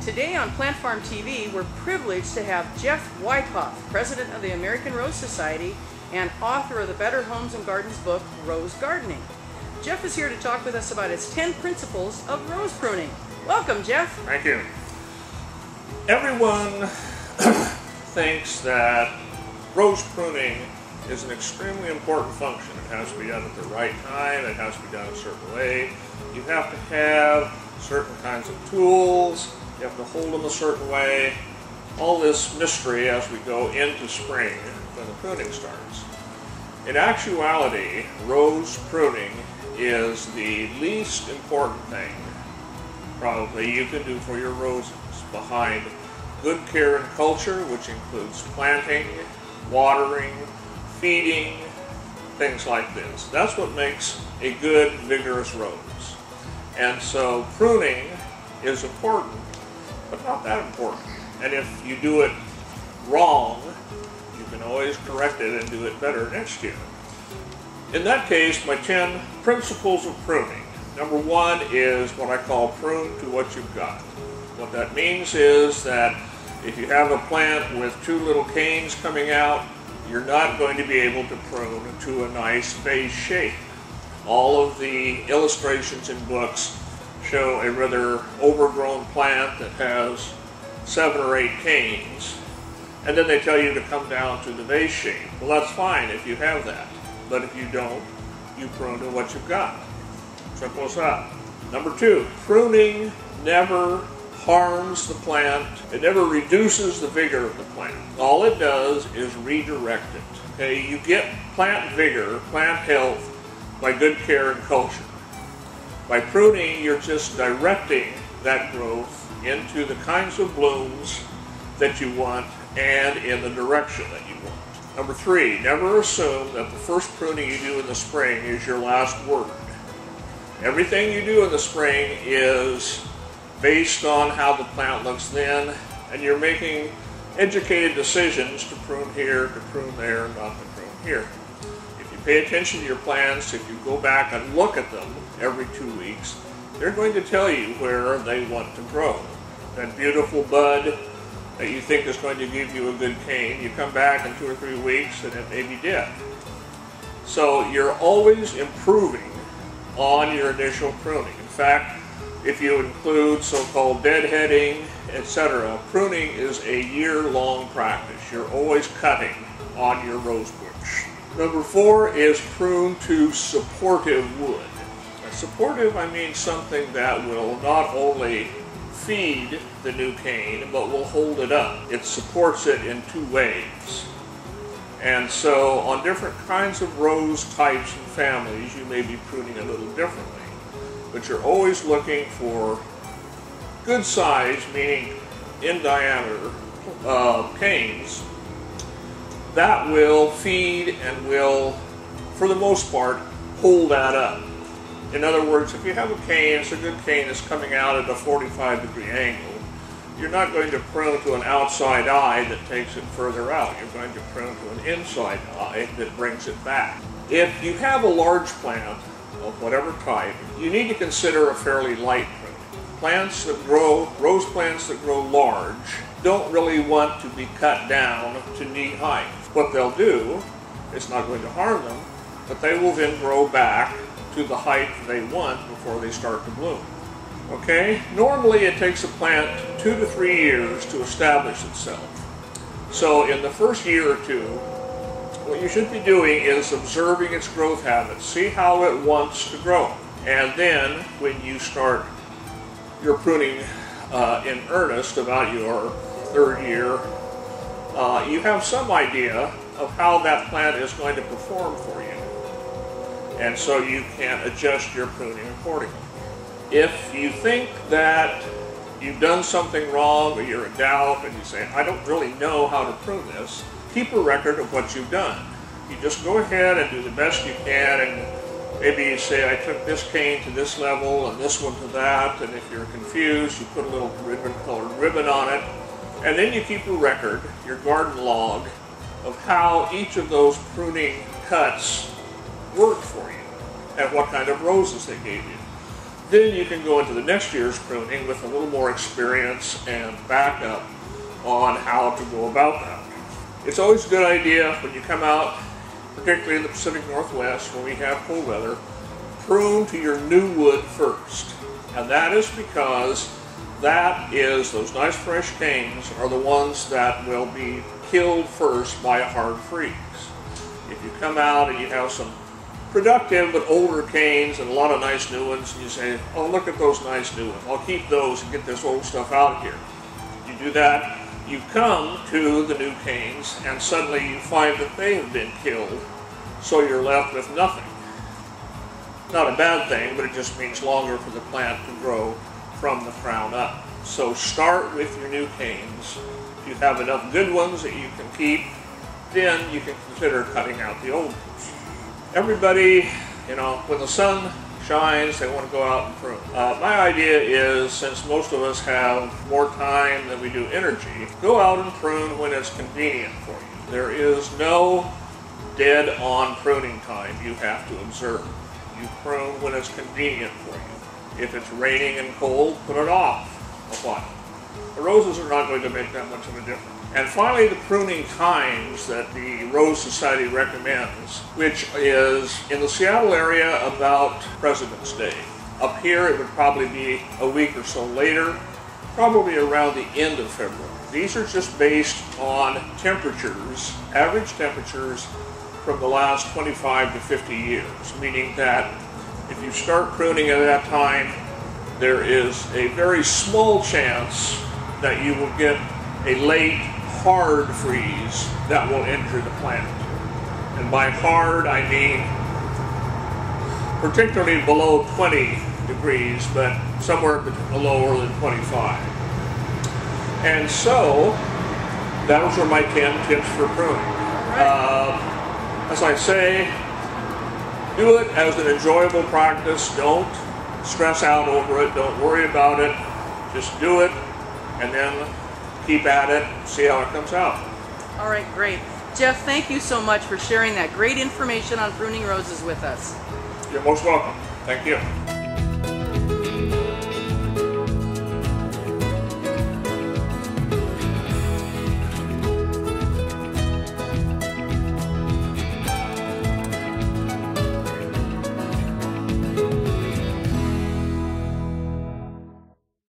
Today on Plant Farm TV, we're privileged to have Jeff Wyckoff, President of the American Rose Society and author of the Better Homes and Gardens book, Rose Gardening. Jeff is here to talk with us about his 10 principles of rose pruning. Welcome, Jeff. Thank you. Everyone thinks that rose pruning is an extremely important function. It has to be done at the right time, it has to be done a certain way. You have to have certain kinds of tools, you have to hold them a certain way. All this mystery as we go into spring when the pruning starts. In actuality, rose pruning is the least important thing probably you can do for your roses, behind good care and culture, which includes planting, watering, feeding, things like this. That's what makes a good, vigorous rose. And so pruning is important, but not that important. And if you do it wrong, you can always correct it and do it better next year. In that case, my 10 principles of pruning. Number one is what I call prune to what you've got. What that means is that if you have a plant with two little canes coming out, you're not going to be able to prune to a nice vase shape. All of the illustrations in books show a rather overgrown plant that has 7 or 8 canes, and then they tell you to come down to the vase shape. Well, that's fine if you have that, but if you don't, you prune to what you've got. Simple as that. Number 2, pruning never harms the plant. It never reduces the vigor of the plant. All it does is redirect it. Okay, you get plant vigor, plant health by good care and culture. By pruning, you're just directing that growth into the kinds of blooms that you want and in the direction that you want. Number 3, never assume that the first pruning you do in the spring is your last word. Everything you do in the spring is based on how the plant looks then, and you're making educated decisions to prune here, to prune there, not to prune here. If you pay attention to your plants, if you go back and look at them every 2 weeks, they're going to tell you where they want to grow. That beautiful bud that you think is going to give you a good cane, you come back in 2 or 3 weeks and it may be dead. So you're always improving on your initial pruning. In fact, if you include so-called deadheading, etc., pruning is a year-long practice. You're always cutting on your rose bush. Number 4 is prune to supportive wood. By supportive, I mean something that will not only feed the new cane, but will hold it up. It supports it in 2 ways. And so on different kinds of rose types and families, you may be pruning a little differently. But you're always looking for good size, meaning in diameter, canes that will feed and will, for the most part, hold that up. In other words, if you have a cane, it's a good cane that's coming out at a 45-degree angle, you're not going to prune to an outside eye that takes it further out. You're going to prune to an inside eye that brings it back. If you have a large plant of whatever type, you need to consider a fairly light pruning. Plants that grow, rose plants that grow large, don't really want to be cut down to knee height. What they'll do, it's not going to harm them, but they will then grow back to the height they want before they start to bloom. Okay? Normally it takes a plant 2 to 3 years to establish itself. So in the first year or 2, what you should be doing is observing its growth habits. See how it wants to grow. And then when you start your pruning in earnest about your 3rd year, you have some idea of how that plant is going to perform for you. And so you can adjust your pruning accordingly. If you think that you've done something wrong or you're in doubt and you say, I don't really know how to prune this, keep a record of what you've done. You just go ahead and do the best you can, and maybe you say, I took this cane to this level and this one to that, and if you're confused, you put a little colored ribbon on it, and then you keep a record, your garden log, of how each of those pruning cuts worked for you and what kind of roses they gave you. Then you can go into the next year's pruning with a little more experience and backup on how to go about that. It's always a good idea when you come out, particularly in the Pacific Northwest when we have cold weather, prune to your new wood first. And that is because those nice fresh canes are the ones that will be killed first by a hard freeze. If you come out and you have some productive but older canes and a lot of nice new ones, and you say, oh, look at those nice new ones, I'll keep those and get this old stuff out of here. You do that, you come to the new canes, and suddenly you find that they have been killed, so you're left with nothing. Not a bad thing, but it just means longer for the plant to grow from the crown up. So start with your new canes. If you have enough good ones that you can keep, then you can consider cutting out the old ones. Everybody, when the sun shines, they want to go out and prune. My idea is, since most of us have more time than we do energy, go out and prune when it's convenient for you. There is no dead-on pruning time you have to observe. You prune when it's convenient for you. If it's raining and cold, put it off a while. The roses are not going to make that much of a difference. And finally, the pruning times that the Rose Society recommends, which is in the Seattle area about President's Day. Up here, it would probably be a week or so later, probably around the end of February. These are just based on temperatures, average temperatures from the last 25 to 50 years, meaning that if you start pruning at that time, there is a very small chance that you will get a late, hard freeze that will injure the plant. And by hard, I mean particularly below 20 degrees, but somewhere lower than 25. And so, those are my 10 tips for pruning. As I say, do it as an enjoyable practice. Don't stress out over it. Don't worry about it. Just do it, and then keep at it, see how it comes out. All right, great. Jeff, thank you so much for sharing that great information on pruning roses with us. You're most welcome. Thank you.